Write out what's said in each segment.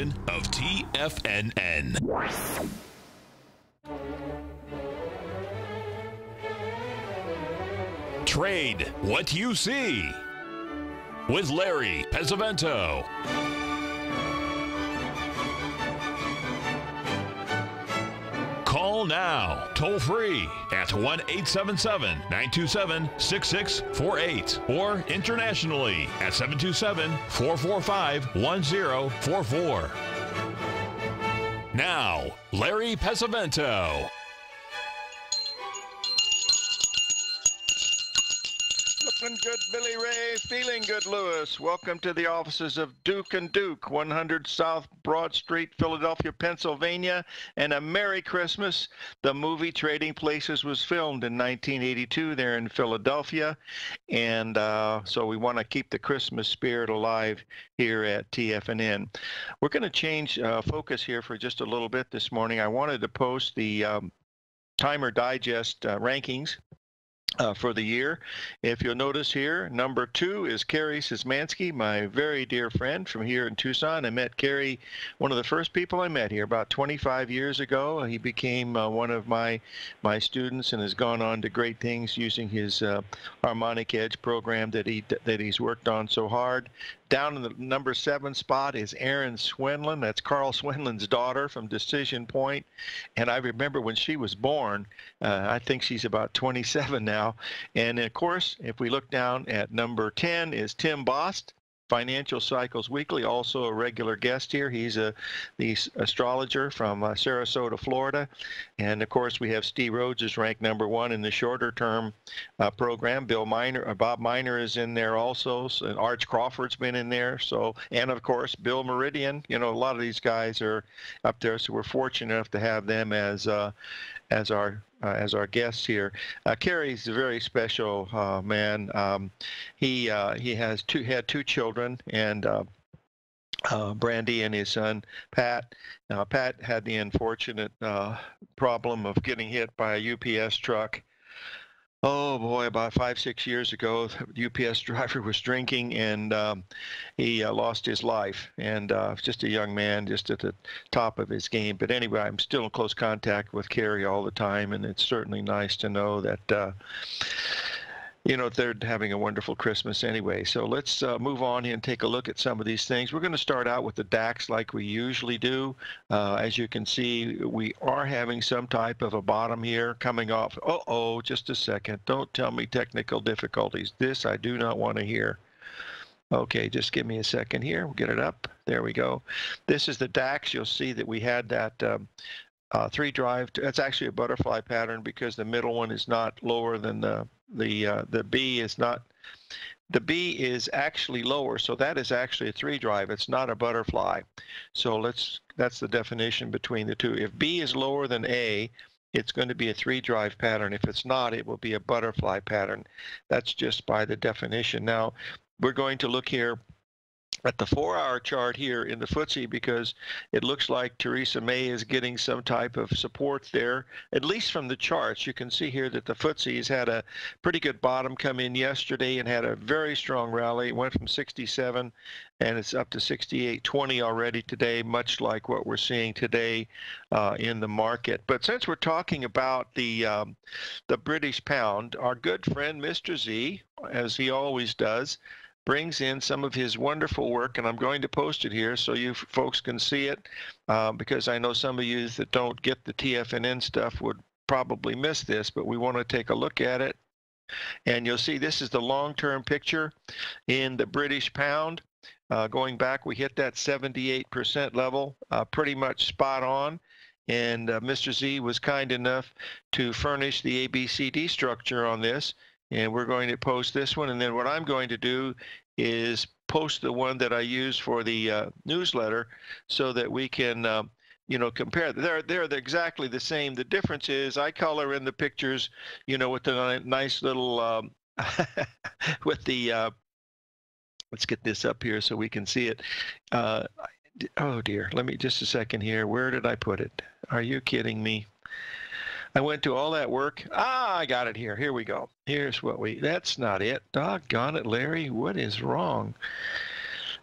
of TFNN. Trade what you see with Larry Pesavento. Call now, toll free at 1-877-927-6648 or internationally at 727-445-1044. Now, Larry Pesavento. Looking good, Billy Ray. Feeling good, Lewis. Welcome to the offices of Duke & Duke, 100 South Broad Street, Philadelphia, Pennsylvania. And a Merry Christmas. The movie Trading Places was filmed in 1982 there in Philadelphia. And so we want to keep the Christmas spirit alive here at TFNN. We're going to change focus here for just a little bit this morning. I wanted to post the Timer Digest rankings for the year. If you'll notice here, number 2 is Carrie Szymanski, my very dear friend from here in Tucson. I met Carrie, one of the first people I met here about 25 years ago. He became one of my students and has gone on to great things using his Harmonic Edge program that he's worked on so hard. Down in the number 7 spot is Erin Swinlin. That's Carl Swinlin's daughter from Decision Point. And I remember when she was born, I think she's about 27 now. And of course, if we look down at number 10 is Tim Bost, Financial Cycles Weekly, also a regular guest here. He's the astrologer from Sarasota, Florida. And of course, we have Steve Rhodes is ranked number 1 in the shorter term program. Bob Miner is in there also. So, and Arch Crawford's been in there. So, and of course, Bill Meridian. You know, a lot of these guys are up there. So we're fortunate enough to have them as our guests here. Kerry's a very special man. He had 2 children, and Brandy and his son Pat. Now, Pat had the unfortunate problem of getting hit by a UPS truck. Oh boy, about 5-6 years ago, the UPS driver was drinking, and he lost his life. And just a young man, just at the top of his game. But anyway, I'm still in close contact with Carrie all the time, and it's certainly nice to know that you know, they're having a wonderful Christmas anyway. So let's move on here and take a look at some of these things. We're going to start out with the DAX like we usually do. As you can see, we are having some type of a bottom here coming off. Uh-oh, just a second. Don't tell me technical difficulties. This I do not want to hear. Okay, just give me a second here. We'll get it up. There we go. This is the DAX. You'll see that we had that 3 drive. That's actually a butterfly pattern because the middle one is not lower than the B is not. The B is actually lower, so that is actually a 3 drive. It's not a butterfly. So that's the definition between the two. If B is lower than A, it's going to be a 3 drive pattern. If it's not, it will be a butterfly pattern. That's just by the definition. Now, we're going to look here at the 4-hour chart here in the FTSE because it looks like Theresa May is getting some type of support there, at least from the charts. You can see here that the FTSE has had a pretty good bottom come in yesterday and had a very strong rally. It went from 67 and it's up to 68.20 already today, much like what we're seeing today in the market. But since we're talking about the British pound, our good friend Mr. Z, as he always does, brings in some of his wonderful work, and I'm going to post it here so you folks can see it, because I know some of you that don't get the TFNN stuff would probably miss this, but we want to take a look at it. And you'll see this is the long-term picture in the British pound. Going back, we hit that 78% level, pretty much spot on. And Mr. Z was kind enough to furnish the ABCD structure on this. And we're going to post this one. And then what I'm going to do is post the one that I use for the newsletter so that we can, you know, compare. They're exactly the same. The difference is I color in the pictures, you know, with the nice little, with the, let's get this up here so we can see it. Oh, dear. Let me just a second here. Where did I put it? Are you kidding me? I went to all that work. I got it here. Here we go. Here's what that's not it. Doggone it, Larry. What is wrong?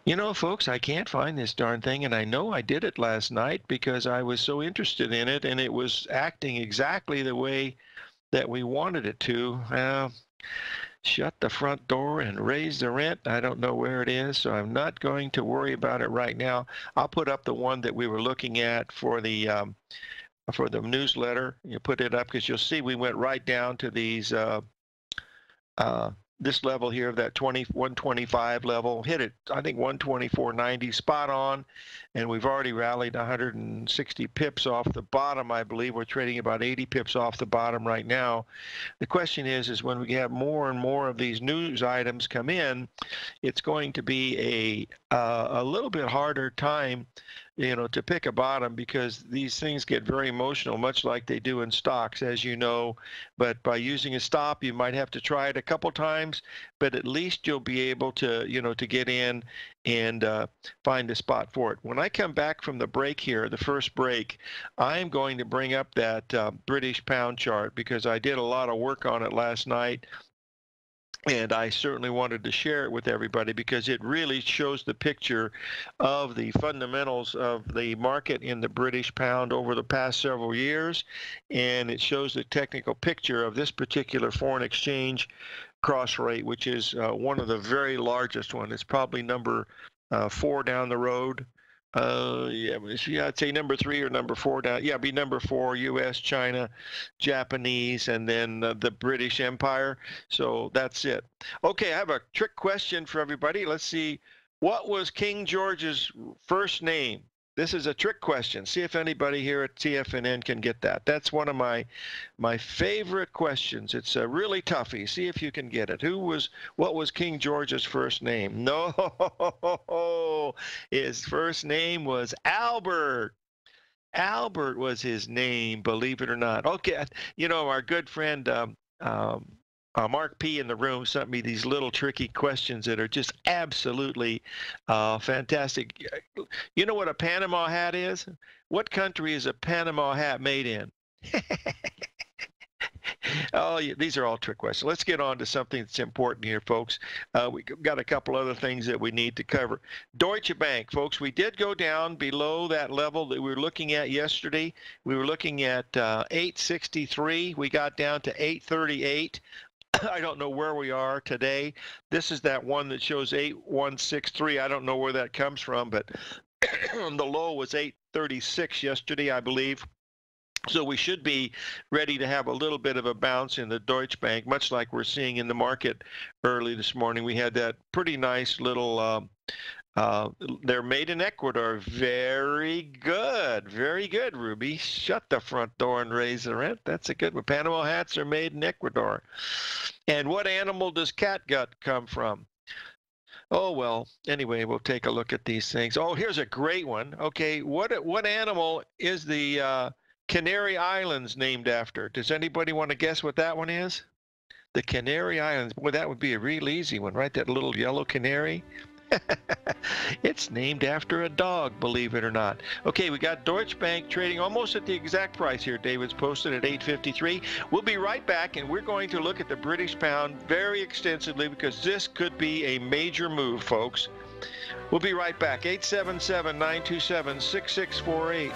You know, folks, I can't find this darn thing, and I know I did it last night because I was so interested in it, and it was acting exactly the way that we wanted it to. Shut the front door and raise the rent. I don't know where it is, so I'm not going to worry about it right now. I'll put up the one that we were looking at for the newsletter. You put it up because you'll see we went right down to these this level here, that 125 level, hit it, I think 124.90, spot on, and we've already rallied 160 pips off the bottom. I believe we're trading about 80 pips off the bottom right now. The question is when we have more and more of these news items come in, it's going to be a little bit harder time, you know, to pick a bottom, because these things get very emotional, much like they do in stocks, as you know. But by using a stop, you might have to try it a couple times, but at least you'll be able to, you know, to get in and find a spot for it. When I come back from the break here, the first break, I'm going to bring up that British pound chart, because I did a lot of work on it last night. And I certainly wanted to share it with everybody because it really shows the picture of the fundamentals of the market in the British pound over the past several years. And it shows the technical picture of this particular foreign exchange cross rate, which is one of the very largest one. It's probably number 4 down the road. Yeah, I'd say number 3 or number 4 down. Yeah, it'd be number 4, U.S., China, Japanese, and then the British Empire. So that's it. Okay, I have a trick question for everybody. Let's see. What was King George's first name? This is a trick question. See if anybody here at TFNN can get that. That's one of my favorite questions. It's a really toughie. See if you can get it. What was King George's first name? No, his first name was Albert. Albert was his name, believe it or not. Okay, you know, our good friend Mark P. in the room sent me these little tricky questions that are just absolutely fantastic. You know what a Panama hat is? What country is a Panama hat made in? Oh, yeah, these are all trick questions. Let's get on to something that's important here, folks. We got a couple other things that we need to cover. Deutsche Bank, folks, we did go down below that level that we were looking at yesterday. We were looking at 863. We got down to 838. I don't know where we are today. This is that one that shows 8163. I don't know where that comes from, but the low was 836 yesterday, I believe. So we should be ready to have a little bit of a bounce in the Deutsche Bank, much like we're seeing in the market early this morning. We had that pretty nice little they're made in Ecuador. Very good. Very good, Ruby. Shut the front door and raise the rent. That's a good one. Panama hats are made in Ecuador. And what animal does catgut come from? Oh, well, anyway, we'll take a look at these things. Oh, here's a great one. Okay, what animal is the Canary Islands named after? Does anybody want to guess what that one is? The Canary Islands. Boy, that would be a real easy one, right? That little yellow canary. It's named after a dog, believe it or not. Okay, we got Deutsche Bank trading almost at the exact price here. David's posted at 853. We'll be right back, and we're going to look at the British pound very extensively because this could be a major move, folks. We'll be right back. 877-927-6648.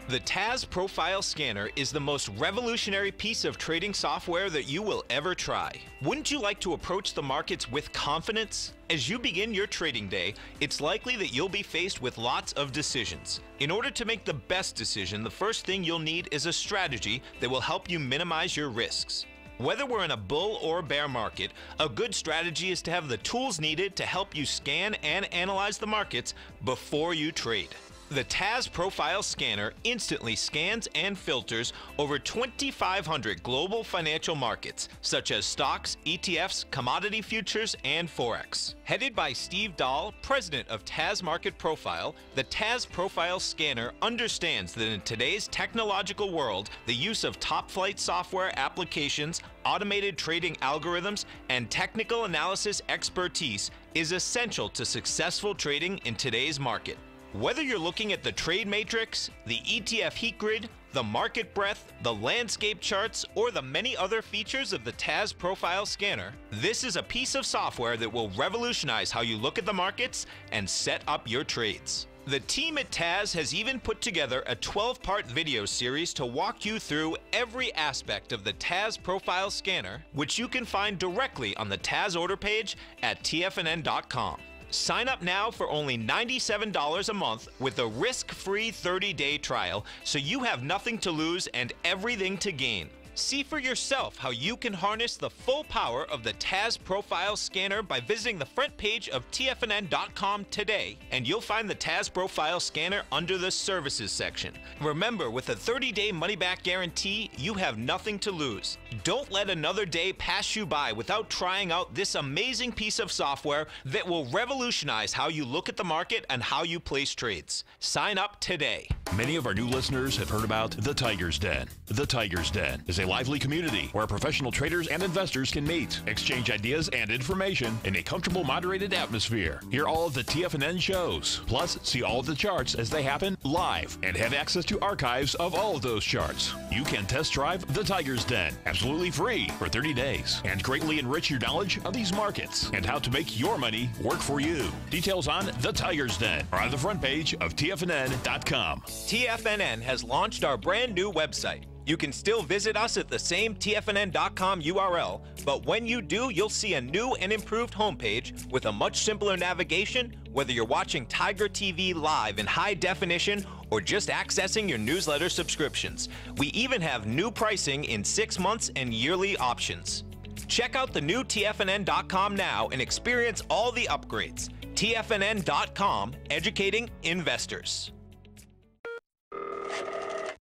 The TAS Profile Scanner is the most revolutionary piece of trading software that you will ever try. Wouldn't you like to approach the markets with confidence? As you begin your trading day, it's likely that you'll be faced with lots of decisions. In order to make the best decision, the first thing you'll need is a strategy that will help you minimize your risks. Whether we're in a bull or bear market, a good strategy is to have the tools needed to help you scan and analyze the markets before you trade. The TAS Profile Scanner instantly scans and filters over 2,500 global financial markets, such as stocks, ETFs, commodity futures, and Forex. Headed by Steve Dahl, president of TAS Market Profile, the TAS Profile Scanner understands that in today's technological world, the use of top-flight software applications, automated trading algorithms, and technical analysis expertise is essential to successful trading in today's market. Whether you're looking at the trade matrix, the ETF heat grid, the market breadth, the landscape charts, or the many other features of the TAS Profile Scanner, this is a piece of software that will revolutionize how you look at the markets and set up your trades. The team at TAS has even put together a 12-part video series to walk you through every aspect of the TAS Profile Scanner, which you can find directly on the TAS order page at TFNN.com. Sign up now for only $97 a month with a risk-free 30-day trial, so you have nothing to lose and everything to gain. See for yourself how you can harness the full power of the TAS Profile Scanner by visiting the front page of TFNN.com today, and you'll find the TAS Profile Scanner under the Services section. Remember, with a 30-day money-back guarantee, you have nothing to lose. Don't let another day pass you by without trying out this amazing piece of software that will revolutionize how you look at the market and how you place trades. Sign up today. Many of our new listeners have heard about the Tiger's Den. The Tiger's Den is a lively community where professional traders and investors can meet, exchange ideas and information in a comfortable, moderated atmosphere. Hear all of the TFNN shows, plus see all of the charts as they happen live and have access to archives of all of those charts. You can test drive the Tiger's Den absolutely free for 30 days and greatly enrich your knowledge of these markets and how to make your money work for you. Details on the Tiger's Den are on the front page of TFNN.com. TFNN has launched our brand new website. You can still visit us at the same TFNN.com URL, but when you do, you'll see a new and improved homepage with a much simpler navigation, whether you're watching Tiger TV live in high definition or just accessing your newsletter subscriptions. We even have new pricing in 6 months and yearly options. Check out the new TFNN.com now and experience all the upgrades. TFNN.com, educating investors.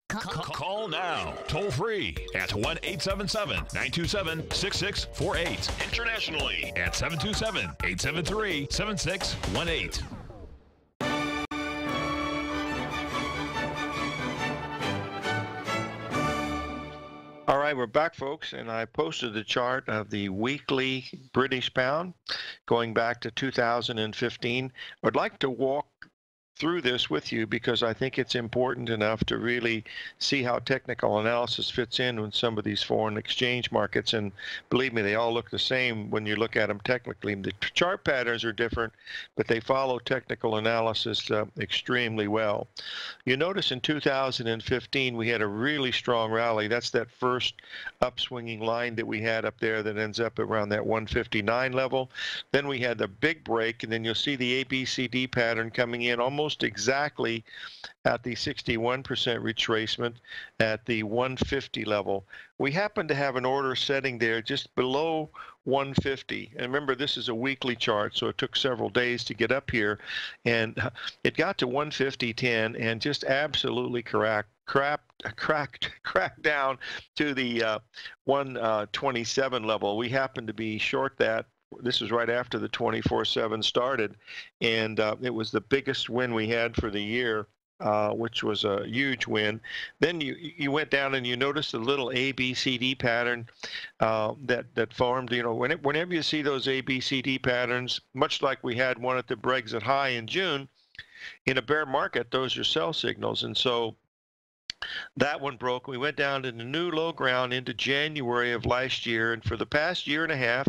Call now, toll free at 1-877-927-6648. Internationally at 727-873-7618. All right, we're back, folks, and I posted the chart of the weekly British pound going back to 2015. I'd like to walk through this with you because I think it's important enough to really see how technical analysis fits in with some of these foreign exchange markets. And believe me, they all look the same when you look at them technically. The chart patterns are different, but they follow technical analysis extremely well. You notice in 2015 we had a really strong rally. That's that first upswinging line that we had up there that ends up around that 159 level. Then we had the big break, and then you'll see the ABCD pattern coming in almost exactly at the 61% retracement at the 150 level. We happen to have an order setting there just below 150. And remember, this is a weekly chart, so it took several days to get up here. And it got to 150.10 and just absolutely cracked down to the 127 level. We happened to be short that. This was right after the 24/7 started, and it was the biggest win we had for the year, which was a huge win. Then you went down and you noticed the little ABCD pattern that formed. You know, whenever you see those ABCD patterns, much like we had one at the Brexit high in June, in a bear market, those are sell signals, and so that one broke. We went down to the new low ground into January of last year, and for the past year and a half,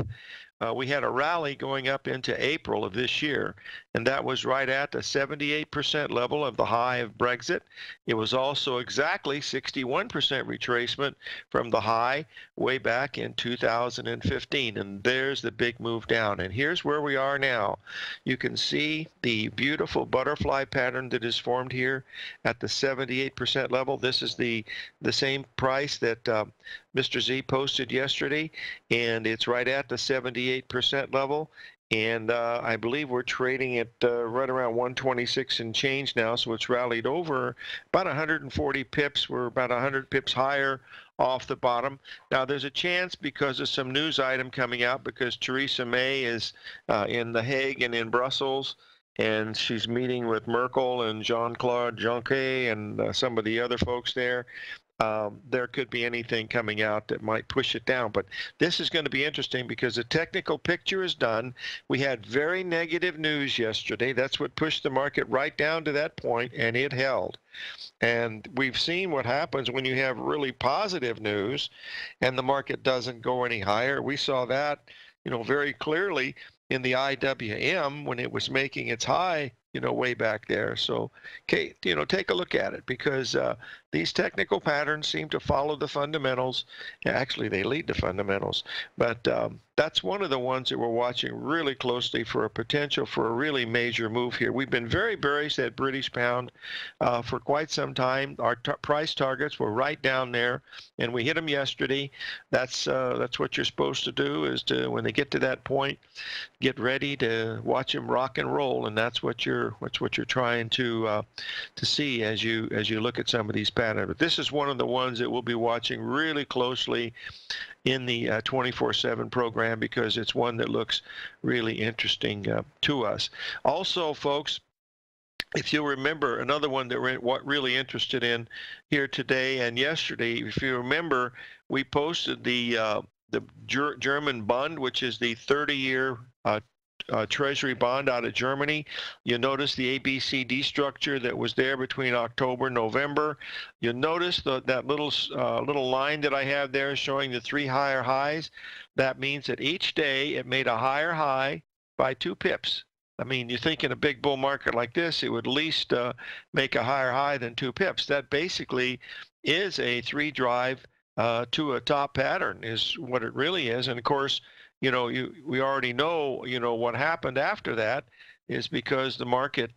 we had a rally going up into April of this year, and that was right at the 78% level of the high of Brexit. It was also exactly 61% retracement from the high way back in 2015, and there's the big move down. And here's where we are now. You can see the beautiful butterfly pattern that is formed here at the 78% level. This is the same price that Mr. Z posted yesterday, and it's right at the 78% level. And I believe we're trading at right around 126 and change now, so it's rallied over about 140 pips. We're about 100 pips higher off the bottom. Now, there's a chance because of some news item coming out, because Theresa May is in The Hague and in Brussels, and she's meeting with Merkel and Jean-Claude Juncker and some of the other folks there. there could be anything coming out that might push it down. But this is going to be interesting because the technical picture is done. We had very negative news yesterday. That's what pushed the market right down to that point, and it held. And we've seen what happens when you have really positive news and the market doesn't go any higher. We saw that, very clearly in the IWM when it was making its high, way back there. So, okay, take a look at it because these technical patterns seem to follow the fundamentals. Actually, they lead the fundamentals. But that's one of the ones that we're watching really closely for a potential for a really major move here. We've been very bearish at British pound for quite some time. Our price targets were right down there, and we hit them yesterday. That's what you're supposed to do, is to, when they get to that point, get ready to watch them rock and roll, and that's what you're trying to see as you look at some of these patterns. But this is one of the ones that we'll be watching really closely in the 24/7 program because it's one that looks really interesting to us. Also, folks, if you remember, another one that we're really interested in here today and yesterday, if you remember, we posted the German bond, which is the 30-year Treasury bond out of Germany. You notice the ABCD structure that was there between October and November. You notice that little line that I have there showing the 3 higher highs. That means that each day it made a higher high by 2 pips. I mean, you think in a big bull market like this, it would at least make a higher high than 2 pips. That basically is a 3 drive to a top pattern is what it really is. And of course, we already know, what happened after that is because the market,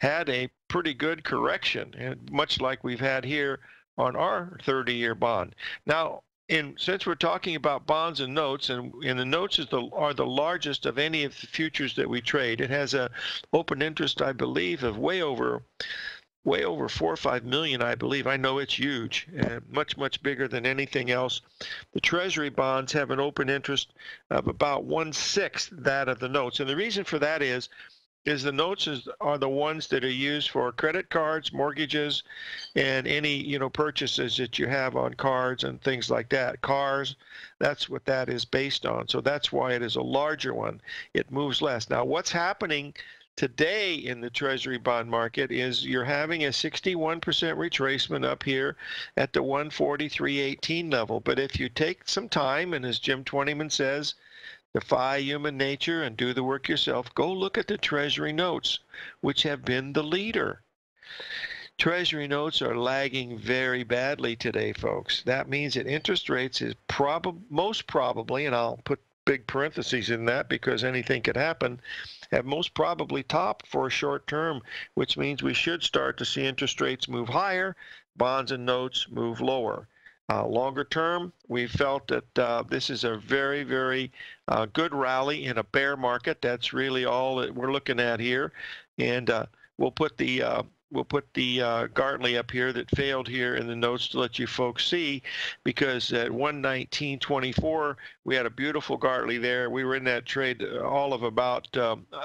had a pretty good correction, and much like we've had here on our 30-year bond. Now, since we're talking about bonds and notes, and the notes are the largest of any of the futures that we trade, it has a open interest, I believe, of way over 4 or 5 million, I believe. I know it's huge, much, much bigger than anything else. The Treasury bonds have an open interest of about 1/6 that of the notes. And the reason for that is the notes are the ones that are used for credit cards, mortgages, and any, purchases that you have on cards and things like that. Cars, that's what that is based on. So that's why it is a larger one. It moves less. Now, what's happening today in the Treasury bond market is you're having a 61% retracement up here at the 143.18 level. But if you take some time, and as Jim Twentyman says, defy human nature and do the work yourself, go look at the Treasury notes, which have been the leader. Treasury notes are lagging very badly today, folks. That means that interest rates is most probably, and I'll put big parentheses in that because anything could happen, have most probably topped for a short term, which means we should start to see interest rates move higher, bonds and notes move lower. Longer term, we felt that this is a very, very good rally in a bear market. That's really all that we're looking at here. And we'll put the Gartley up here that failed here in the notes to let you folks see, because at 119.24 we had a beautiful Gartley there. We were in that trade all of about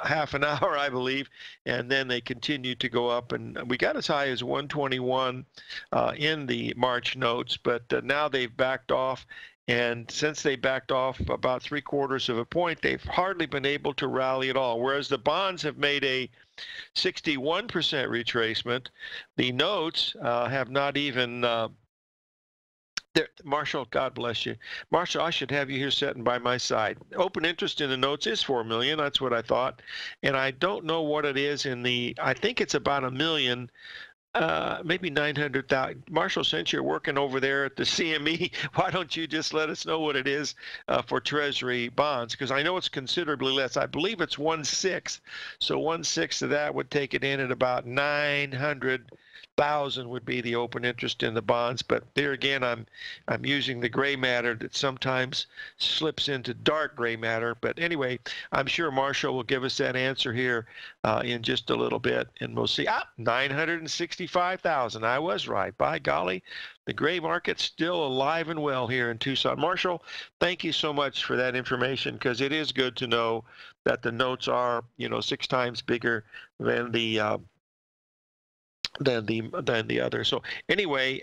half an hour, I believe, and then they continued to go up, and we got as high as 121 in the March notes, but now they've backed off. And since they backed off about 3/4 of a point, they've hardly been able to rally at all. Whereas the bonds have made a 61% retracement. The notes have not even, Marshall, God bless you. Marshall, I should have you here sitting by my side. Open interest in the notes is 4 million. That's what I thought. And I don't know what it is I think it's about 1 million. Maybe 900,000. Marshall, since you're working over there at the CME, why don't you just let us know what it is for Treasury bonds? Because I know it's considerably less. I believe it's 1/6. So 1/6 of that would take it in at about 900,000 would be the open interest in the bonds. But there again, I'm using the gray matter that sometimes slips into dark gray matter. But anyway, I'm sure Marshall will give us that answer here in just a little bit, and we'll see. 965,000. I was right. By golly, the gray market's still alive and well here in Tucson. Marshall, thank you so much for that information, because it is good to know that the notes are, 6 times bigger than the other. So anyway,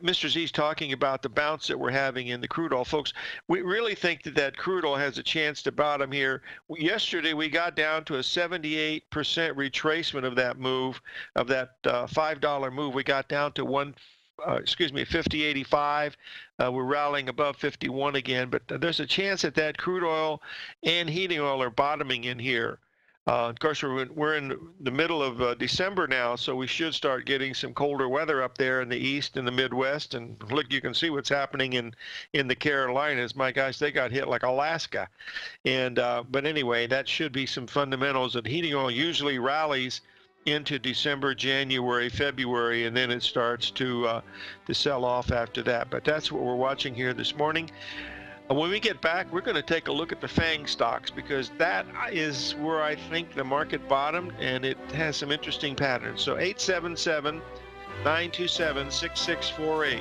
Mr. Z's talking about the bounce that we're having in the crude oil. Folks, we really think that crude oil has a chance to bottom here. Yesterday, we got down to a 78% retracement of that move, of that $5 move. We got down to 50.85. We're rallying above 51 again, but there's a chance that crude oil and heating oil are bottoming in here. Of course, we're in the middle of December now, so we should start getting some colder weather up there in the east and the Midwest. And look, you can see what's happening in the Carolinas. My gosh, they got hit like Alaska. And but anyway, that should be some fundamentals. And heating oil usually rallies into December, January, February, and then it starts to sell off after that. But that's what we're watching here this morning. When we get back, we're going to take a look at the FANG stocks, because that is where I think the market bottomed, and it has some interesting patterns. So 877-927-6648.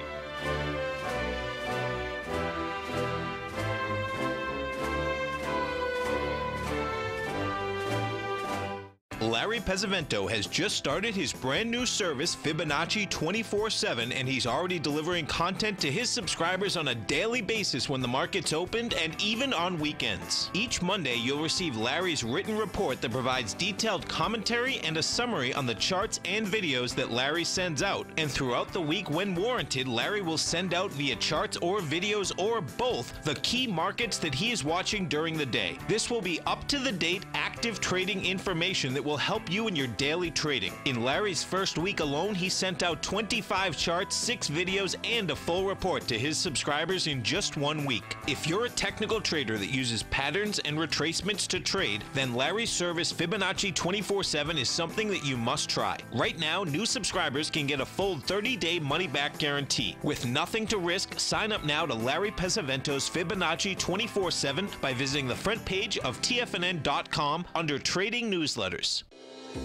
Larry Pesavento has just started his brand new service, Fibonacci 24/7, and he's already delivering content to his subscribers on a daily basis when the market's opened and even on weekends. Each Monday, you'll receive Larry's written report that provides detailed commentary and a summary on the charts and videos that Larry sends out. And throughout the week, when warranted, Larry will send out via charts or videos or both the key markets that he is watching during the day. This will be up-to-the-date, active trading information that will help you in your daily trading. In Larry's first week alone, he sent out 25 charts, 6 videos, and a full report to his subscribers in just 1 week. If you're a technical trader that uses patterns and retracements to trade, then Larry's service Fibonacci 24/7 is something that you must try. Right now, new subscribers can get a full 30-day money-back guarantee. With nothing to risk, sign up now to Larry Pesavento's Fibonacci 24/7 by visiting the front page of TFNN.com under Trading Newsletters.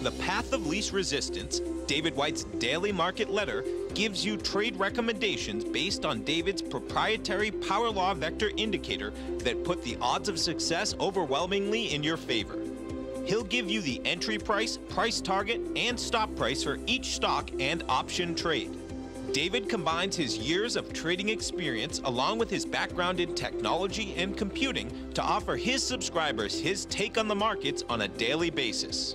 The Path of Least Resistance, David White's daily market letter, gives you trade recommendations based on David's proprietary power law vector indicator that put the odds of success overwhelmingly in your favor. He'll give you the entry price, price target, and stop price for each stock and option trade. David combines his years of trading experience along with his background in technology and computing to offer his subscribers his take on the markets on a daily basis.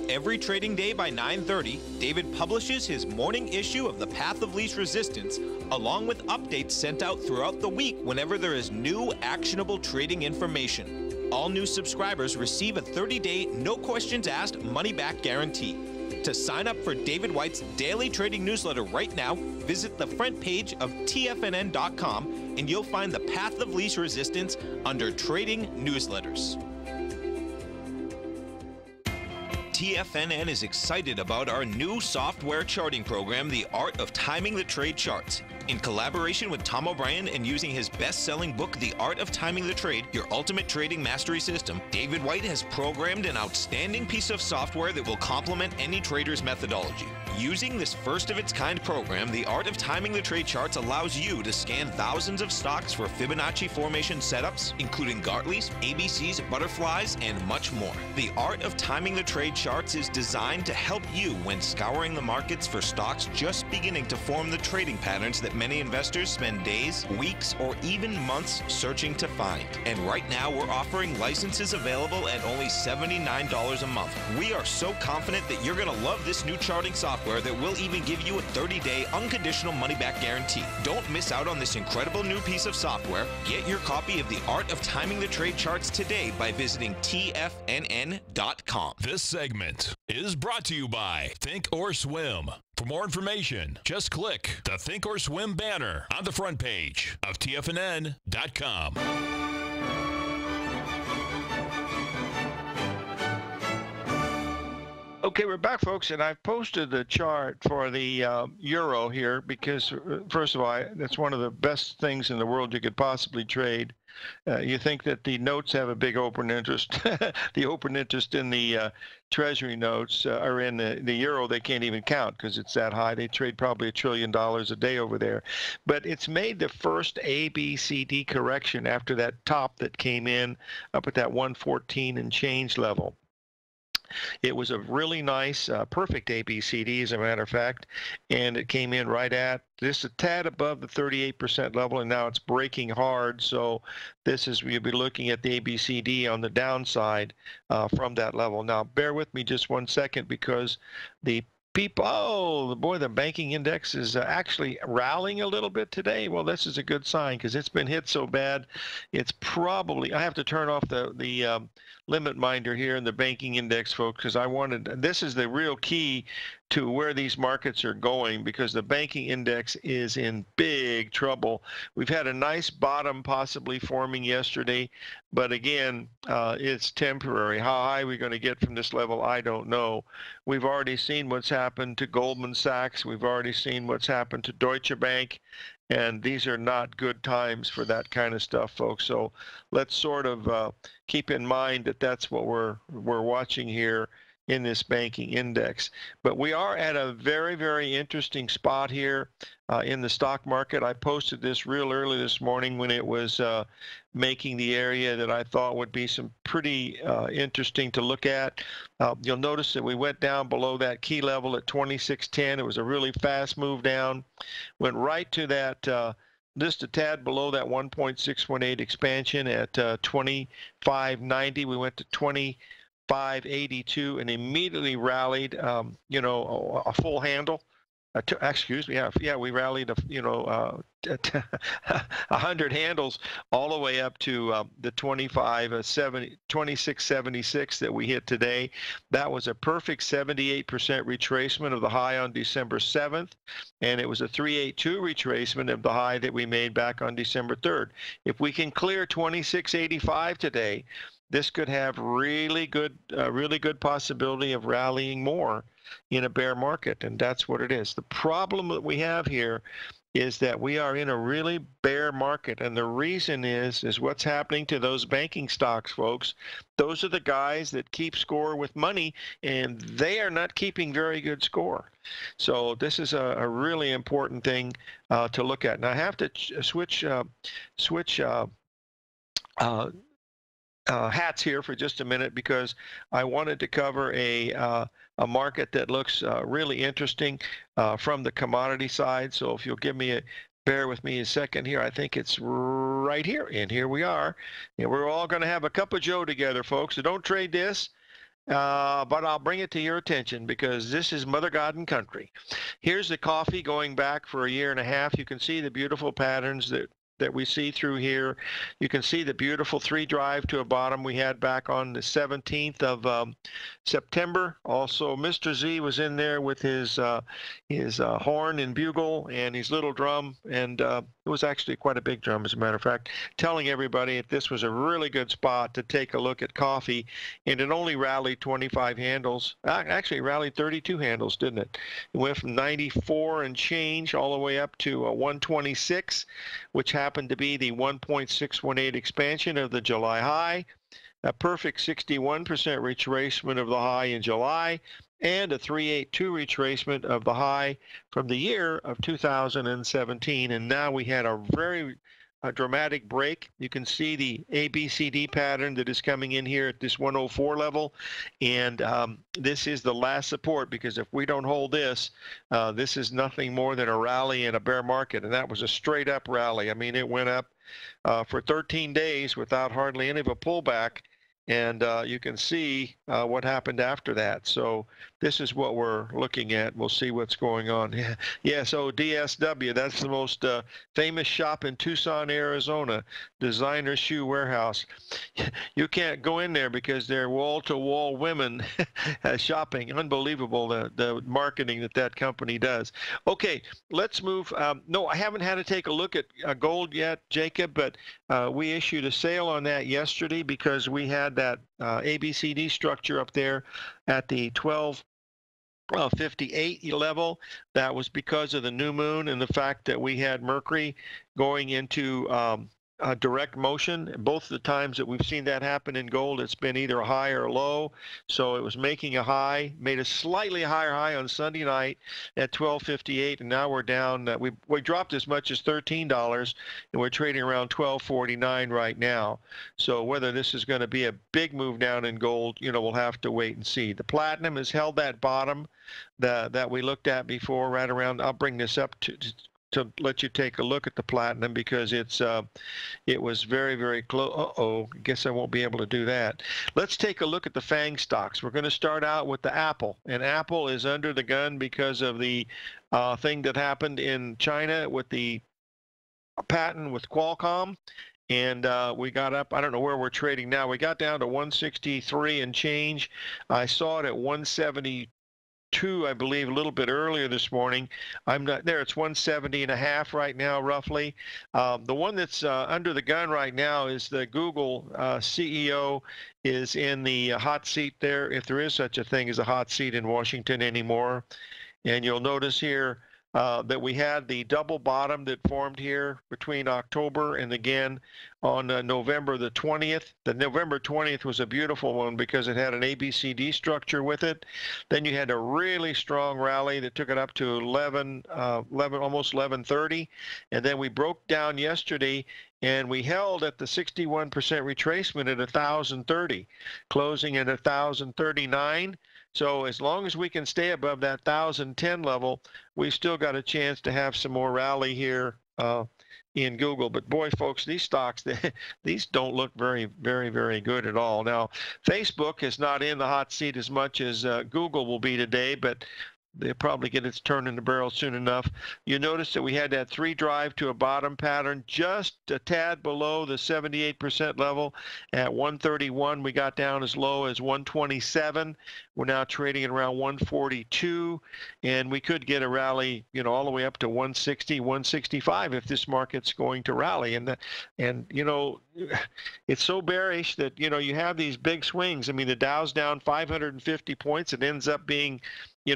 Every trading day by 9:30, David publishes his morning issue of The Path of Least Resistance, along with updates sent out throughout the week whenever there is new actionable trading information. All new subscribers receive a 30-day, no questions asked money-back guarantee. To sign up for David White's daily trading newsletter right now, visit the front page of TFNN.com and you'll find The Path of Least Resistance under Trading Newsletters. TFNN is excited about our new software charting program, The Art of Timing the Trade Charts. In collaboration with Tom O'Brien and using his best-selling book, The Art of Timing the Trade, Your Ultimate Trading Mastery System, David White has programmed an outstanding piece of software that will complement any trader's methodology. Using this first-of-its-kind program, The Art of Timing the Trade Charts allows you to scan thousands of stocks for Fibonacci formation setups, including Gartleys, ABCs, butterflies, and much more. The Art of Timing the Trade Charts is designed to help you when scouring the markets for stocks just beginning to form the trading patterns that many investors spend days, weeks, or even months searching to find. And right now, we're offering licenses available at only $79 a month. We are so confident that you're going to love this new charting software that will even give you a 30-day unconditional money-back guarantee. Don't miss out on this incredible new piece of software. Get your copy of The Art of Timing the Trade Charts today by visiting TFNN.com. This segment is brought to you by Think or Swim. For more information, just click the Think or Swim banner on the front page of TFNN.com. Okay, we're back, folks, and I've posted the chart for the euro here because, first of all, that's one of the best things in the world you could possibly trade. You think that the notes have a big open interest. The open interest in the treasury notes or in the euro, they can't even count because it's that high. They trade probably $1 trillion a day over there. But it's made the first ABCD correction after that top that came in up at that 114 and change level. It was a really nice, perfect ABCD, as a matter of fact, and it came in right at just a tad above the 38% level, and now it's breaking hard. So this is, we'll be looking at the ABCD on the downside from that level. Now, bear with me just 1 second, because the people, oh boy, the banking index is actually rallying a little bit today. Well, this is a good sign, because it's been hit so bad. It's probably, I have to turn off the limit minder here in the banking index, folks, because I wanted, this is the real key to where these markets are going, because the banking index is in big trouble. We've had a nice bottom possibly forming yesterday, but again, it's temporary. How high are we going to get from this level? I don't know. We've already seen what's happened to Goldman Sachs. We've already seen what's happened to Deutsche Bank. And these are not good times for that kind of stuff, folks. So let's sort of keep in mind that that's what we're watching here in this banking index. But we are at a very, very interesting spot here in the stock market. I posted this real early this morning when it was making the area that I thought would be some pretty interesting to look at. You'll notice that we went down below that key level at 2610. It was a really fast move down. Went right to that just a tad below that 1.618 expansion at 2590. We went to 2582 and immediately rallied, you know, a full handle. Excuse me, yeah, we rallied, 100 handles all the way up to the 2676 that we hit today. That was a perfect 78% retracement of the high on December 7th, and it was a 382 retracement of the high that we made back on December 3rd. If we can clear 2685 today, this could have really good possibility of rallying more in a bear market, and that's what it is. The problem that we have here is that we are in a really bear market, and the reason is what's happening to those banking stocks, folks. Those are the guys that keep score with money, and they are not keeping very good score. So this is a really important thing to look at. Now I have to switch hats here for just a minute, because I wanted to cover a market that looks really interesting from the commodity side. So if you'll bear with me a second here, I think it's right here, and here we are. And we're all going to have a cup of joe together, folks. So don't trade this. But I'll bring it to your attention, because this is Mother God and Country. Here's the coffee going back for a year and a half. You can see the beautiful patterns that we see through here. You can see the beautiful 3 drive to a bottom we had back on the 17th of September. Also, Mr. Z was in there with his horn and bugle and his little drum, and it was actually quite a big drum, as a matter of fact, telling everybody that this was a really good spot to take a look at coffee. And it only rallied 25 handles. Actually rallied 32 handles, didn't it? It went from 94 and change all the way up to 126, which happened to be the 1.618 expansion of the July high, a perfect 61% retracement of the high in July, and a 382 retracement of the high from the year of 2017. And now we had a very dramatic break. You can see the ABCD pattern that is coming in here at this 104 level, and this is the last support, because if we don't hold this, this is nothing more than a rally in a bear market. And that was a straight up rally. I mean, it went up for 13 days without hardly any of a pullback, and you can see what happened after that. So this is what we're looking at. We'll see what's going on. Yeah, so DSW, that's the most famous shop in Tucson, Arizona, designer shoe warehouse. You can't go in there because they're wall-to-wall women shopping. Unbelievable, the marketing that company does. Okay, let's move. No, I haven't had to take a look at gold yet, Jacob, but we issued a sale on that yesterday because we had that ABCD structure up there at the 1258 level. That was because of the new moon and the fact that we had Mercury going into direct motion. Both the times that we've seen that happen in gold, it's been either a high or a low. So it was making a high, made a slightly higher high on Sunday night at 12.58, and now we're down. We dropped as much as $13, and we're trading around 12.49 right now. So whether this is going to be a big move down in gold, we'll have to wait and see. The platinum has held that bottom that we looked at before, right around. I'll bring this up to let you take a look at the platinum, because it was very, very close. I guess I won't be able to do that. Let's take a look at the FANG stocks. We're going to start out with the Apple, and Apple is under the gun because of the thing that happened in China with the patent with Qualcomm. And we got up, I don't know where we're trading now. We got down to 163 and change. I saw it at 172, I believe, a little bit earlier this morning. I'm not there. It's 170.5 right now, roughly. The one that's under the gun right now is the Google CEO is in the hot seat there, if there is such a thing as a hot seat in Washington anymore. And you'll notice here that we had the double bottom that formed here between October and again on November the 20th. The November 20th was a beautiful one because it had an ABCD structure with it. Then you had a really strong rally that took it up to 11 almost 11:30, and then we broke down yesterday and we held at the 61% retracement at 1,030, closing at 1,039. So as long as we can stay above that 1,010 level, we've still got a chance to have some more rally here in Google. But boy, folks, these stocks, these don't look very, very, very good at all. Now, Facebook is not in the hot seat as much as Google will be today, but they'll probably get its turn in the barrel soon enough. You notice that we had that 3 drive to a bottom pattern just a tad below the 78% level at 131. We got down as low as 127. We're now trading at around 142, and we could get a rally, all the way up to 160, 165 if this market's going to rally. And it's so bearish that, you have these big swings. I mean, the Dow's down 550 points. It ends up being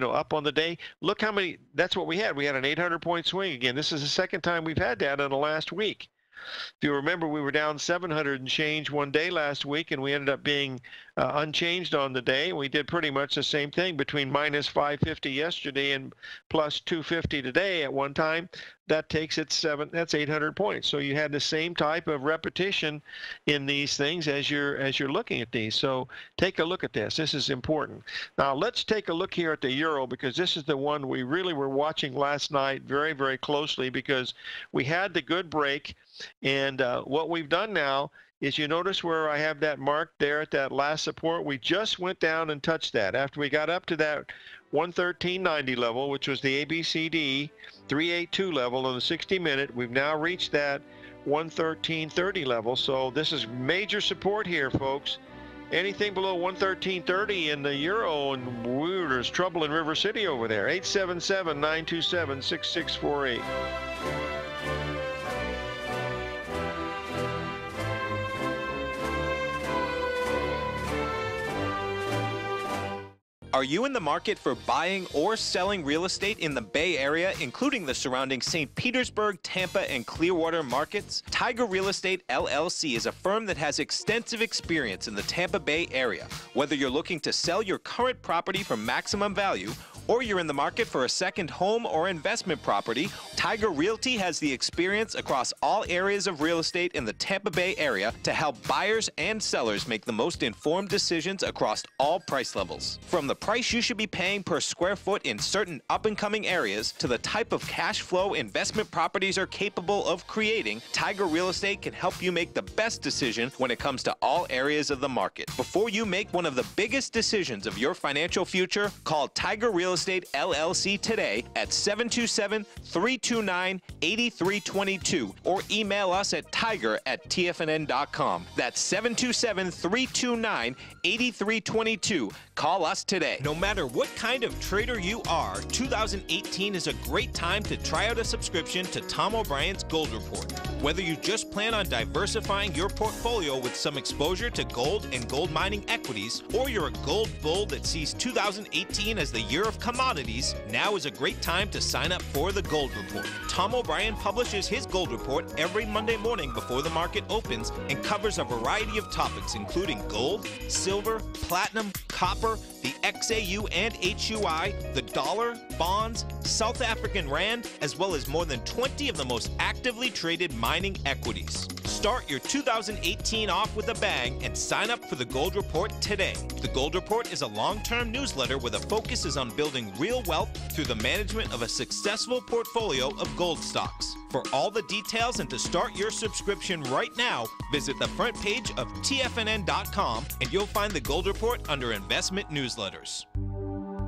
up on the day. Look how many, that's what we had. We had an 800-point swing again. This is the second time we've had that in the last week. If you remember, we were down 700 and change one day last week, and we ended up being unchanged on the day. We did pretty much the same thing between minus 550 yesterday and plus 250 today at one time. That takes it that's 800 points. So you had the same type of repetition in these things as you're looking at these. So take a look at this. This is important. Now let's take a look here at the euro, because this is the one we really were watching last night very, very closely, because we had the good break. And what we've done now is, you notice where I have that mark there at that last support, we just went down and touched that. After we got up to that 113.90 level, which was the ABCD 382 level on the 60-minute, we've now reached that 113.30 level. So this is major support here, folks. Anything below 113.30 in the euro, and there's trouble in River City over there. 877-927-6648. Are you in the market for buying or selling real estate in the Bay Area, including the surrounding St. Petersburg, Tampa, and Clearwater markets? Tiger Real Estate LLC is a firm that has extensive experience in the Tampa Bay area. Whether you're looking to sell your current property for maximum value, or you're in the market for a second home or investment property, Tiger Realty has the experience across all areas of real estate in the Tampa Bay area to help buyers and sellers make the most informed decisions across all price levels. From the price you should be paying per square foot in certain up-and-coming areas to the type of cash flow investment properties are capable of creating, Tiger Real Estate can help you make the best decision when it comes to all areas of the market. Before you make one of the biggest decisions of your financial future, call Tiger Real Estate LLC today at 727-329-8322 or email us at tiger@tfnn.com. That's 727-329-8322. Call us today. No matter what kind of trader you are, 2018 is a great time to try out a subscription to Tom O'Brien's Gold Report. Whether you just plan on diversifying your portfolio with some exposure to gold and gold mining equities, or you're a gold bull that sees 2018 as the year of commodities, now is a great time to sign up for the Gold Report. Tom O'Brien publishes his Gold Report every Monday morning before the market opens and covers a variety of topics including gold, silver, platinum, copper, the XAU and HUI, the dollar, bonds, South African rand, as well as more than 20 of the most actively traded mining equities. Start your 2018 off with a bang and sign up for the Gold Report today. The Gold Report is a long-term newsletter where the focus is on building real wealth through the management of a successful portfolio of gold stocks. For all the details and to start your subscription right now, visit the front page of TFNN.com and you'll find the Gold Report under Investment Newsletters.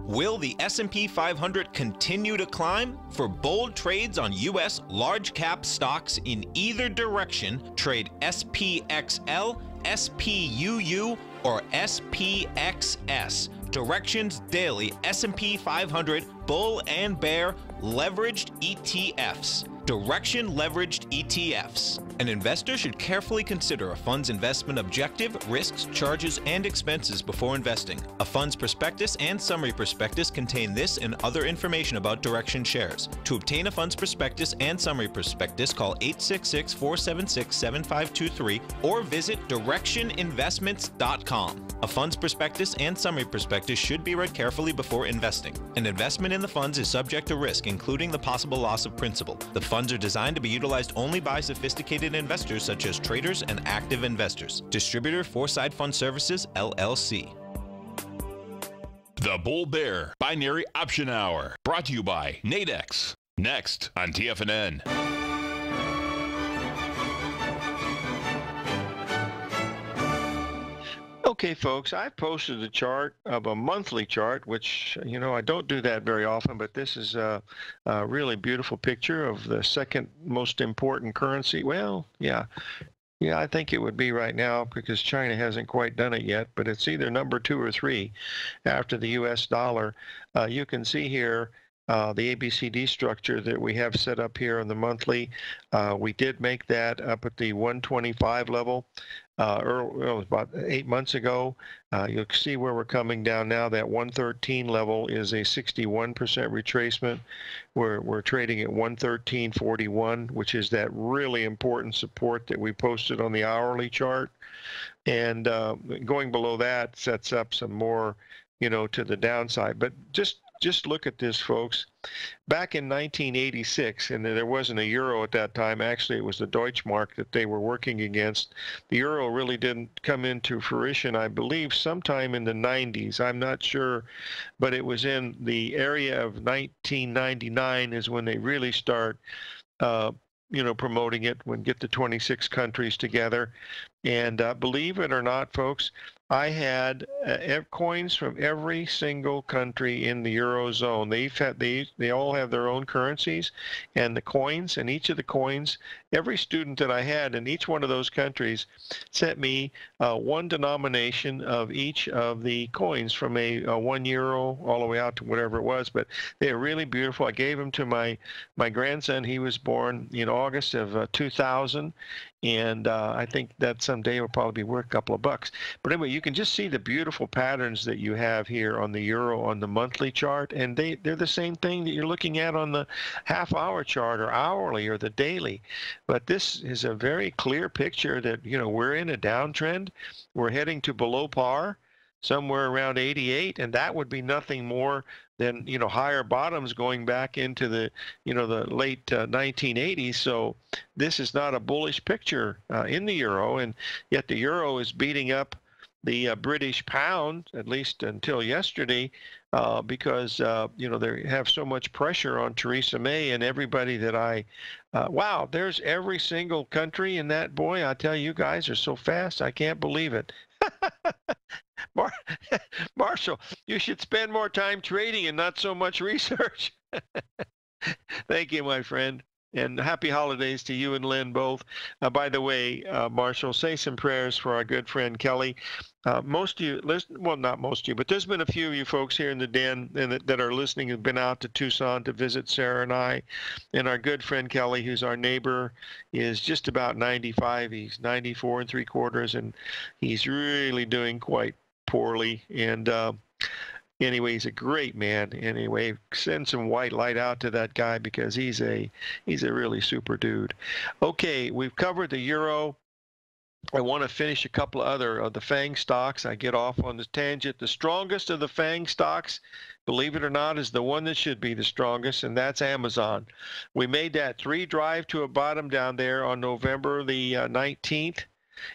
Will the S&P 500 continue to climb? For bold trades on U.S. large-cap stocks in either direction, trade SPXL, SPUU, or SPXS. Directions Daily S&P 500 Bull and Bear Leveraged ETFs. Direction Leveraged ETFs. An investor should carefully consider a fund's investment objective, risks, charges, and expenses before investing. A fund's prospectus and summary prospectus contain this and other information about Direction shares. To obtain a fund's prospectus and summary prospectus, call 866-476-7523 or visit directioninvestments.com. A fund's prospectus and summary prospectus should be read carefully before investing. An investment in the funds is subject to risk, including the possible loss of principal. The funds are designed to be utilized only by sophisticated investors such as traders and active investors. Distributor Foreside Fund Services, LLC. The Bull Bear Binary Option Hour, brought to you by Nadex. Next on TFNN. Okay, folks, I've posted a chart of a monthly chart, which, you know, I don't do that very often, but this is a really beautiful picture of the second most important currency. Well, yeah, I think it would be right now because China hasn't quite done it yet, but it's either number 2 or 3 after the U.S. dollar. You can see here the ABCD structure that we have set up here on the monthly. We did make that up at the 125 level. About 8 months ago. You'll see where we're coming down now. That 113 level is a 61% retracement. We're trading at 113.41, which is that really important support that we posted on the hourly chart. And going below that sets up some more, you know, to the downside. But just look at this, folks. Back in 1986, and there wasn't a euro at that time. Actually, it was the Deutschmark that they were working against. The euro really didn't come into fruition, I believe, sometime in the 90s. I'm not sure, but it was in the area of 1999 is when they really start, you know, promoting it, when get the 26 countries together. And believe it or not, folks, I had coins from every single country in the Eurozone. They all have their own currencies, and the coins, and each of the coins, every student that I had in each one of those countries sent me one denomination of each of the coins, from a 1 euro all the way out to whatever it was. But they are really beautiful. I gave them to my grandson. He was born in August of 2000. And I think that someday will probably be worth a couple of bucks. But anyway, you can just see the beautiful patterns that you have here on the euro on the monthly chart, and they're the same thing that you're looking at on the half-hour chart or hourly or the daily. But this is a very clear picture that, you know, we're in a downtrend. We're heading to below par, somewhere around 88, and that would be nothing more than, you know, higher bottoms going back into the, you know, the late 1980s. So this is not a bullish picture in the euro, and yet the euro is beating up the British pound, at least until yesterday, because, you know, they have so much pressure on Theresa May and everybody that wow, there's every single country in that. Boy, I tell you, guys are so fast, I can't believe it. Marshall, you should spend more time trading and not so much research. Thank you, my friend. And happy holidays to you and Lynn both. By the way, Marshall, say some prayers for our good friend Kelly. Most of you, well, not most of you, but there's been a few of you folks here in the den that are listening have been out to Tucson to visit Sarah and I. And our good friend Kelly, who's our neighbor, is just about 95. He's 94 3/4, and he's really doing quite poorly. And anyway, he's a great man. Anyway, send some white light out to that guy because he's a really super dude. Okay, we've covered the euro. I want to finish a couple of other of the FANG stocks. I get off on this tangent. The strongest of the FANG stocks, believe it or not, is the one that should be the strongest, and that's Amazon. We made that 3 drive to a bottom down there on November the 19th.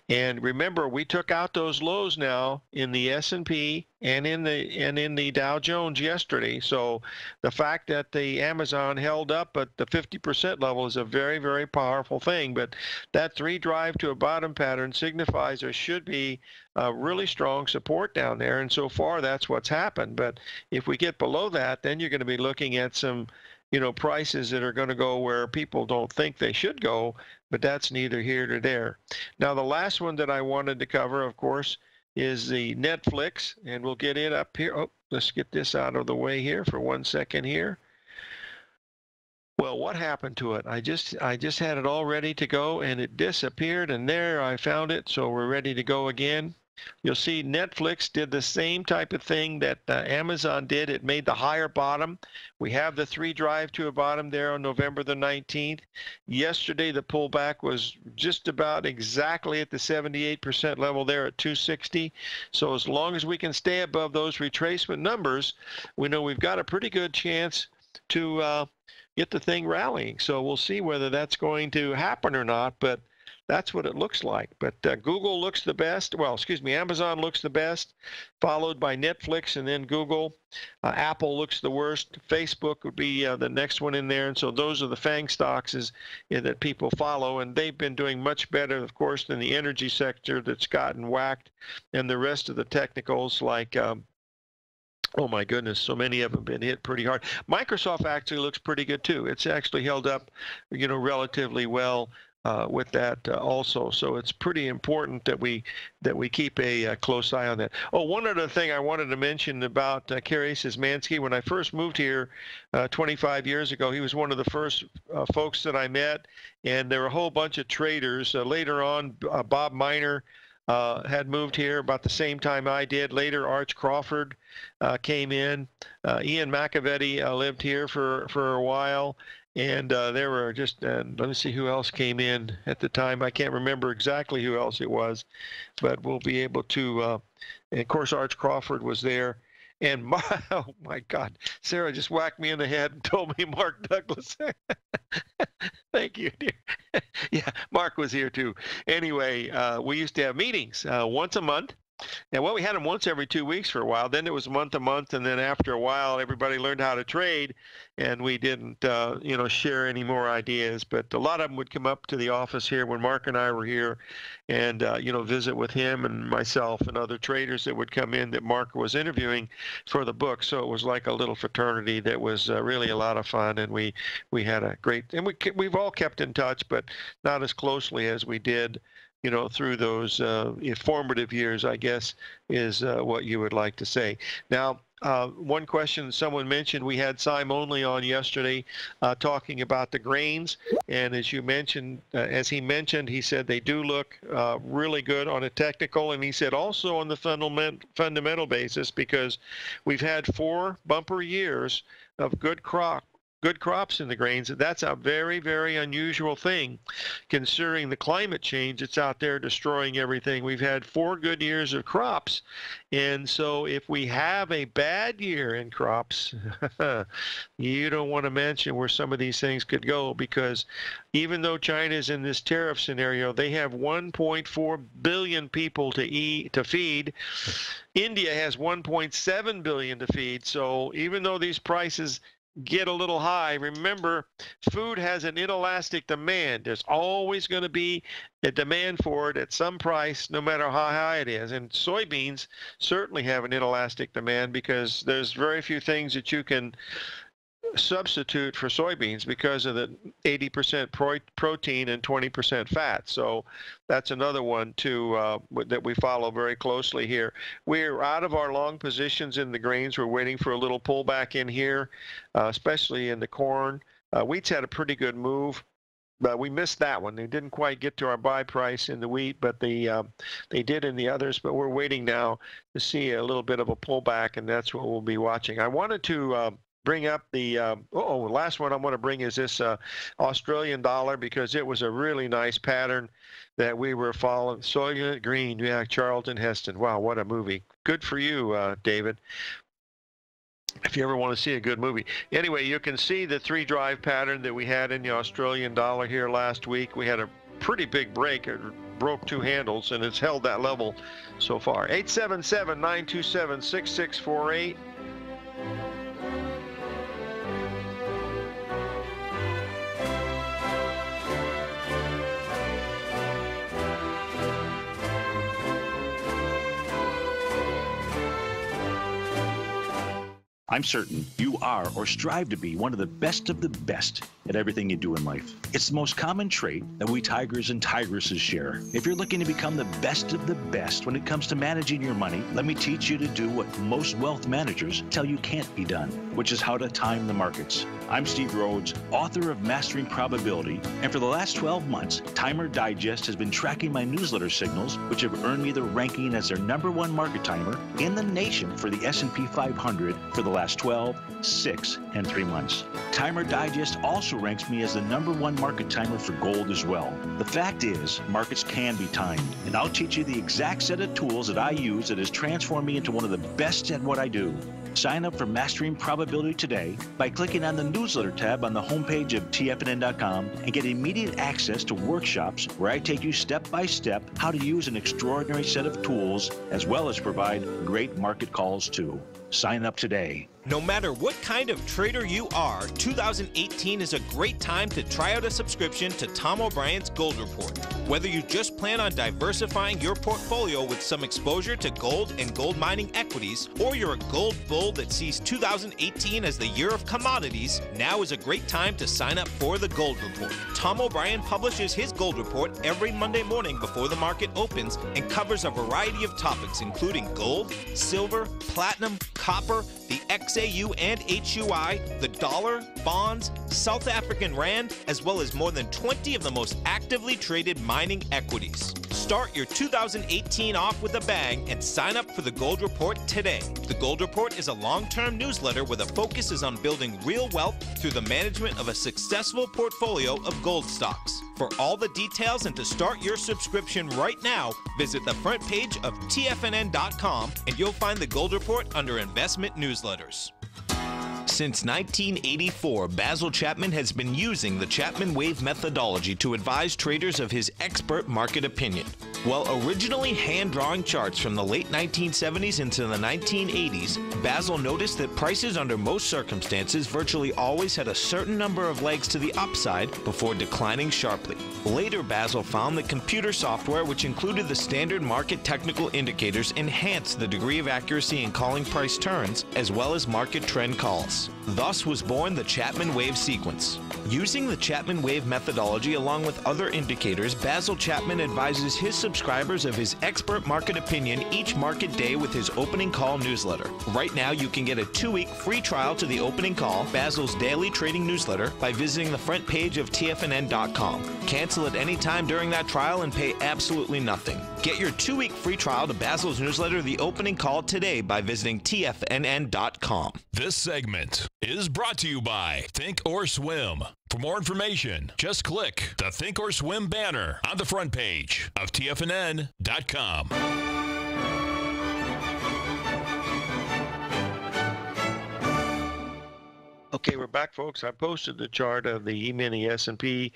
And remember, we took out those lows now in the S&P and in the Dow Jones yesterday. So the fact that the Amazon held up at the 50% level is a very, very powerful thing. But that 3 drive to a bottom pattern signifies there should be a really strong support down there. And so far, that's what's happened. But if we get below that, then you're going to be looking at some prices that are going to go where people don't think they should go, but that's neither here nor there. Now, the last one that I wanted to cover, of course, is the Netflix, and we'll get it up here. Oh, let's get this out of the way here for 1 second here. Well, what happened to it? I just had it all ready to go, and it disappeared, and there I found it, so we're ready to go again. You'll see Netflix did the same type of thing that Amazon did. It made the higher bottom. We have the 3 drive to a bottom there on November the 19th. Yesterday, the pullback was just about exactly at the 78% level there at 260. So as long as we can stay above those retracement numbers, we know we've got a pretty good chance to get the thing rallying. So we'll see whether that's going to happen or not, but that's what it looks like. But Google looks the best. Well, excuse me, Amazon looks the best, followed by Netflix and then Google. Apple looks the worst. Facebook would be the next one in there. And so those are the FANG stocks that people follow. And they've been doing much better, of course, than the energy sector that's gotten whacked and the rest of the technicals like oh my goodness, so many of them have been hit pretty hard. Microsoft actually looks pretty good too. It's actually held up, relatively well with that also. So it's pretty important that we keep a close eye on that. Oh, one other thing I wanted to mention about Kerry Szymanski. When I first moved here 25 years ago, he was one of the first folks that I met, and there were a whole bunch of traders. Later on, Bob Miner had moved here about the same time I did. Later, Arch Crawford came in. Ian McAvetti lived here for a while. And there were just, let me see who else came in at the time. I can't remember exactly who else it was, but we'll be able to, and of course, Arch Crawford was there. And oh my God, Sarah just whacked me in the head and told me Mark Douglas. Thank you, dear. Yeah, Mark was here too. Anyway, we used to have meetings once a month. And well, we had them once every 2 weeks for a while. Then it was month to month, and then after a while, everybody learned how to trade, and we didn't, share any more ideas. But a lot of them would come up to the office here when Mark and I were here, and visit with him and myself and other traders that would come in that Mark was interviewing for the book. So it was like a little fraternity that was really a lot of fun, and we had a great, and we've all kept in touch, but not as closely as we did through those formative years, I guess, is what you would like to say. Now, one question someone mentioned, we had Sim Only on yesterday talking about the grains. And as you mentioned, as he mentioned, he said they do look really good on a technical. And he said also on the fundamental basis, because we've had 4 bumper years of good crops in the grains. That's a very, very unusual thing considering the climate change that's out there destroying everything. We've had 4 good years of crops, and so if we have a bad year in crops, you don't want to mention where some of these things could go, because even though China's in this tariff scenario, they have 1.4 billion people to feed. India has 1.7 billion to feed. So even though these prices get a little high, remember, food has an inelastic demand. There's always going to be a demand for it at some price, no matter how high it is. And soybeans certainly have an inelastic demand, because there's very few things that you can substitute for soybeans because of the 80% protein and 20% fat. So that's another one too that we follow very closely here. We're out of our long positions in the grains. We're waiting for a little pullback in here, especially in the corn. Wheat's had a pretty good move. but we missed that one. They didn't quite get to our buy price in the wheat, but they did in the others. But we're waiting now to see a little bit of a pullback, and that's what we'll be watching. I wanted to bring up the last one I want to bring is this Australian dollar, because it was a really nice pattern that we were following. Soylent Green, yeah, Charlton Heston. Wow, what a movie. Good for you, David, if you ever want to see a good movie. Anyway, you can see the 3-drive pattern that we had in the Australian dollar here last week. We had a pretty big break. It broke 2 handles, and it's held that level so far. 877-927-6648. I'm certain you are or strive to be one of the best at everything you do in life. It's the most common trait that we tigers and tigresses share. If you're looking to become the best of the best when it comes to managing your money, let me teach you to do what most wealth managers tell you can't be done, which is how to time the markets. I'm Steve Rhodes, author of Mastering Probability, and for the last 12 months, Timer Digest has been tracking my newsletter signals, which have earned me the ranking as their #1 market timer in the nation for the S&P 500 for the last 12, 6, and 3 months. Timer Digest also ranks me as the #1 market timer for gold as well. The fact is, markets can be timed, and I'll teach you the exact set of tools that I use that has transformed me into one of the best at what I do. Sign up for Mastering Probability today by clicking on the newsletter tab on the homepage of TFNN.com and get immediate access to workshops where I take you step by step how to use an extraordinary set of tools, as well as provide great market calls too. Sign up today. No matter what kind of trader you are, 2018 is a great time to try out a subscription to Tom O'Brien's Gold Report. Whether you just plan on diversifying your portfolio with some exposure to gold and gold mining equities, or you're a gold bull that sees 2018 as the year of commodities, now is a great time to sign up for the Gold Report. Tom O'Brien publishes his Gold Report every Monday morning before the market opens and covers a variety of topics including gold, silver, platinum, copper, the XAU and HUI, the dollar, bonds, South African rand, as well as more than 20 of the most actively traded mining equities. Start your 2018 off with a bang and sign up for the Gold Report today. The Gold Report is a long-term newsletter where the focus is on building real wealth through the management of a successful portfolio of gold stocks. For all the details and to start your subscription right now, visit the front page of TFNN.com and you'll find the Gold Report under Investment Newsletters. Since 1984, Basil Chapman has been using the Chapman Wave methodology to advise traders of his expert market opinion. While originally hand-drawing charts from the late 1970s into the 1980s, Basil noticed that prices under most circumstances virtually always had a certain number of legs to the upside before declining sharply. Later, Basil found that computer software, which included the standard market technical indicators, enhanced the degree of accuracy in calling price turns, as well as market trend calls. Thus was born the Chapman Wave sequence. Using the Chapman Wave methodology along with other indicators, Basil Chapman advises his subscribers of his expert market opinion each market day with his opening call newsletter. Right now, you can get a 2-week free trial to the opening call, Basil's daily trading newsletter, by visiting the front page of TFNN.com. Cancel at any time during that trial and pay absolutely nothing. Get your 2-week free trial to Basil's newsletter, The Opening Call, today by visiting TFNN.com. This segment is brought to you by Think or Swim. For more information, just click the Think or Swim banner on the front page of TFNN.com. Okay, we're back, folks. I posted the chart of the E-mini S&P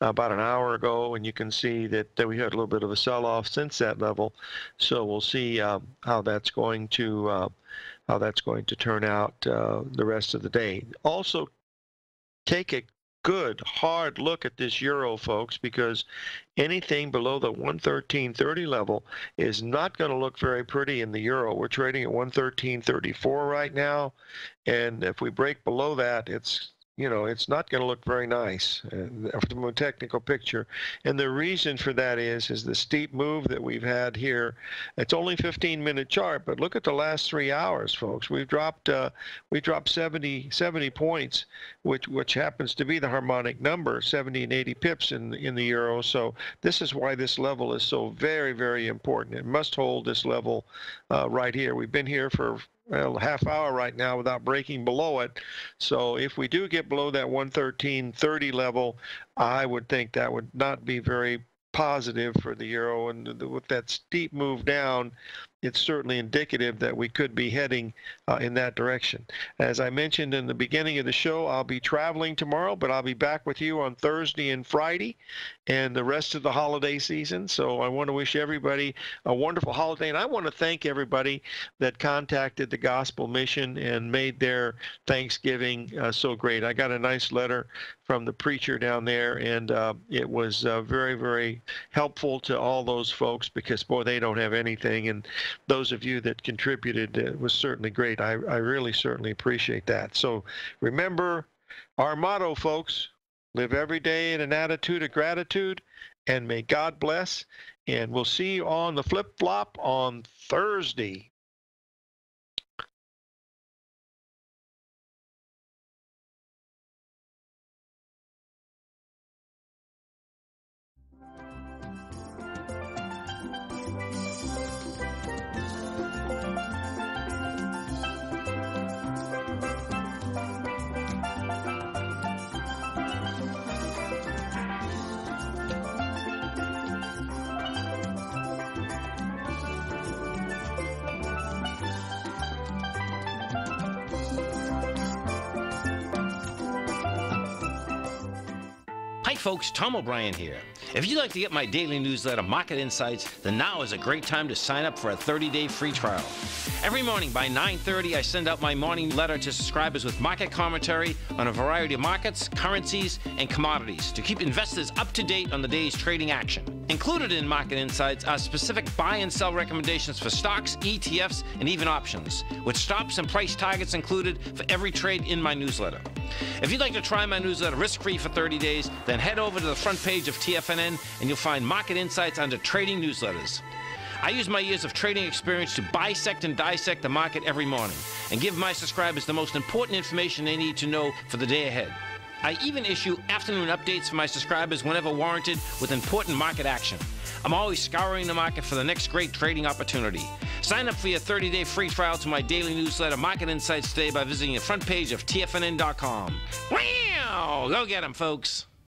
about an hour ago, and you can see that we had a little bit of a sell-off since that level. So we'll see how that's going to turn out the rest of the day. Also, take a good hard look at this euro, folks, because anything below the 113.30 level is not going to look very pretty in the euro. We're trading at 113.34 right now, and if we break below that, it's it's not going to look very nice from a technical picture. And the reason for that is the steep move that we've had here. It's only 15-minute chart, but look at the last 3 hours, folks. We've dropped 70 points, which happens to be the harmonic number, 70 and 80 pips in the euro. So this is why this level is so very, very important. It must hold this level right here. We've been here for half hour right now without breaking below it. So if we do get below that 113.30 level, I would think that would not be very positive for the euro. And with that steep move down, it's certainly indicative that we could be heading in that direction. As I mentioned in the beginning of the show, I'll be traveling tomorrow, but I'll be back with you on Thursday and Friday and the rest of the holiday season. So I want to wish everybody a wonderful holiday, and I want to thank everybody that contacted the Gospel Mission and made their Thanksgiving so great. I got a nice letter from the preacher down there, and it was very, very helpful to all those folks because, boy, they don't have anything. And those of you that contributed, it was certainly great. I really certainly appreciate that. So remember our motto, folks: live every day in an attitude of gratitude, and may God bless. And we'll see you on the flip-flop on Thursday. Hi folks, Tom O'Brien here. If you'd like to get my daily newsletter, Market Insights, then now is a great time to sign up for a 30-day free trial. Every morning by 9:30, I send out my morning letter to subscribers with market commentary on a variety of markets, currencies, and commodities to keep investors up to date on the day's trading action. Included in Market Insights are specific buy and sell recommendations for stocks, ETFs, and even options, with stops and price targets included for every trade in my newsletter. If you'd like to try my newsletter risk-free for 30 days, then head over to the front page of TFNN and you'll find Market Insights under Trading Newsletters. I use my years of trading experience to bisect and dissect the market every morning and give my subscribers the most important information they need to know for the day ahead. I even issue afternoon updates for my subscribers whenever warranted with important market action. I'm always scouring the market for the next great trading opportunity. Sign up for your 30-day free trial to my daily newsletter, Market Insights, today by visiting the front page of TFNN.com. Wow! Go get 'em, folks!